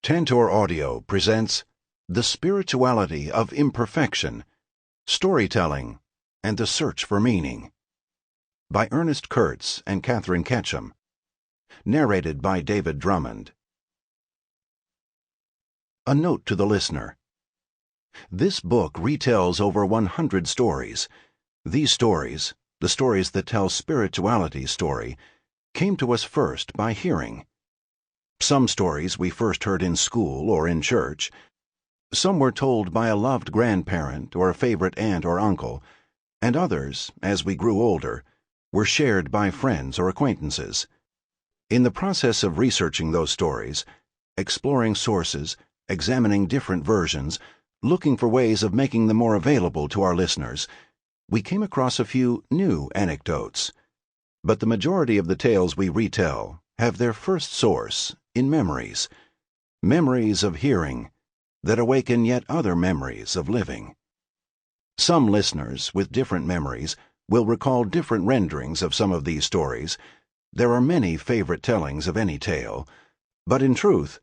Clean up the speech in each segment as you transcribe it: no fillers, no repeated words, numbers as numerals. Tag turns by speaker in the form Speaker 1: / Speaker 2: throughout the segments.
Speaker 1: Tantor Audio presents The Spirituality of Imperfection, Storytelling, and the Search for Meaning by Ernest Kurtz and Catherine Ketchum. Narrated by David Drummond. A note to the listener. This book retells over 100 stories. These stories, the stories that tell spirituality's story, came to us first by hearing. Some stories we first heard in school or in church. Some were told by a loved grandparent or a favorite aunt or uncle, and others, as we grew older, were shared by friends or acquaintances. In the process of researching those stories, exploring sources, examining different versions, looking for ways of making them more available to our listeners, we came across a few new anecdotes. But the majority of the tales we retell have their first source in memories of hearing that awaken yet other memories of living. Some listeners with different memories will recall different renderings of some of these stories. There are many favorite tellings of any tale, but in truth,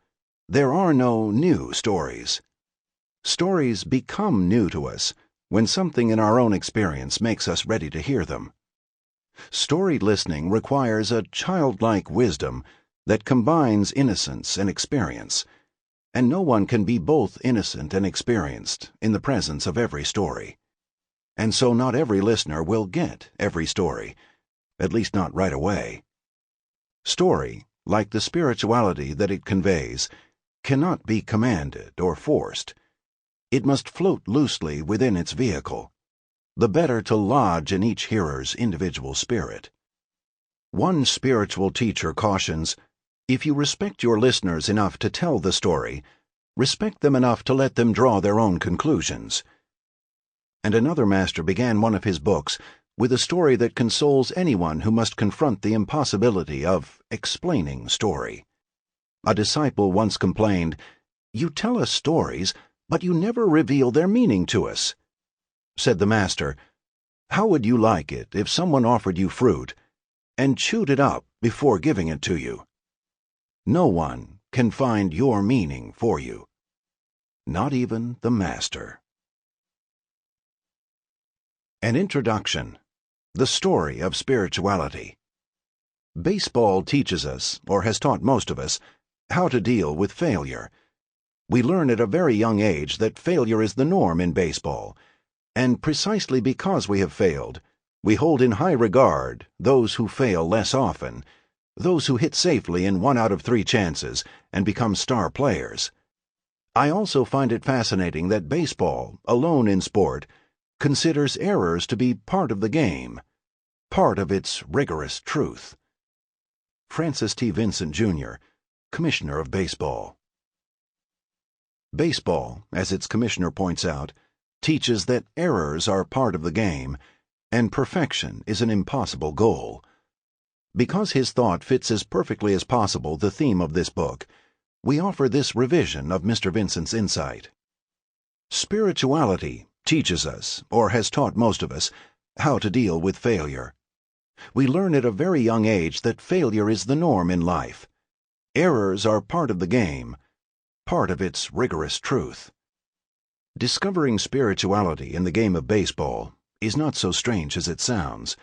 Speaker 1: there are no new stories. Stories become new to us when something in our own experience makes us ready to hear them. Story listening requires a childlike wisdom that combines innocence and experience, and no one can be both innocent and experienced in the presence of every story. And so not every listener will get every story, at least not right away. Story, like the spirituality that it conveys, cannot be commanded or forced. It must float loosely within its vehicle, the better to lodge in each hearer's individual spirit. One spiritual teacher cautions, if you respect your listeners enough to tell the story, respect them enough to let them draw their own conclusions. And another master began one of his books with a story that consoles anyone who must confront the impossibility of explaining story. A disciple once complained, "You tell us stories, but you never reveal their meaning to us." Said the master, "How would you like it if someone offered you fruit and chewed it up before giving it to you? No one can find your meaning for you, not even the master." An Introduction. The Story of Spirituality. Baseball teaches us, or has taught most of us, how to deal with failure. We learn at a very young age that failure is the norm in baseball, and precisely because we have failed, we hold in high regard those who fail less often, those who hit safely in 1 out of 3 chances and become star players. I also find it fascinating that baseball, alone in sport, considers errors to be part of the game, part of its rigorous truth. Francis T. Vincent, Jr., Commissioner of Baseball. Baseball, as its commissioner points out, teaches that errors are part of the game, and perfection is an impossible goal. Because his thought fits as perfectly as possible the theme of this book, we offer this revision of Mr. Vincent's insight. Spirituality teaches us, or has taught most of us, how to deal with failure. We learn at a very young age that failure is the norm in life. Errors are part of the game, part of its rigorous truth. Discovering spirituality in the game of baseball is not so strange as it sounds.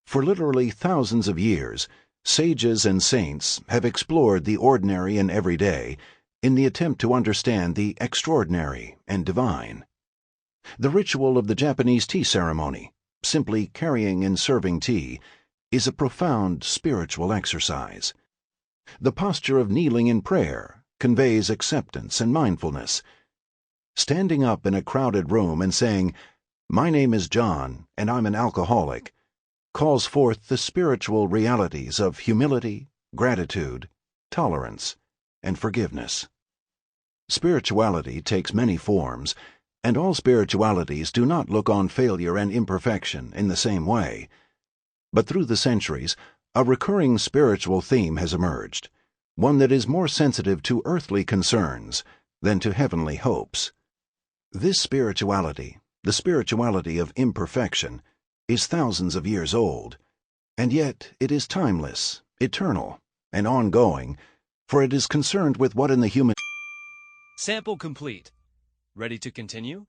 Speaker 1: For literally thousands of years, sages and saints have explored the ordinary and everyday in the attempt to understand the extraordinary and divine. The ritual of the Japanese tea ceremony, simply carrying and serving tea, is a profound spiritual exercise. The posture of kneeling in prayer conveys acceptance and mindfulness. Standing up in a crowded room and saying, "My name is John, and I'm an alcoholic," calls forth the spiritual realities of humility, gratitude, tolerance, and forgiveness. Spirituality takes many forms, and all spiritualities do not look on failure and imperfection in the same way. But through the centuries, a recurring spiritual theme has emerged, one that is more sensitive to earthly concerns than to heavenly hopes. This spirituality, the spirituality of imperfection, is thousands of years old, and yet it is timeless, eternal, and ongoing, for it is concerned with what in the human
Speaker 2: Sample complete. Ready to continue?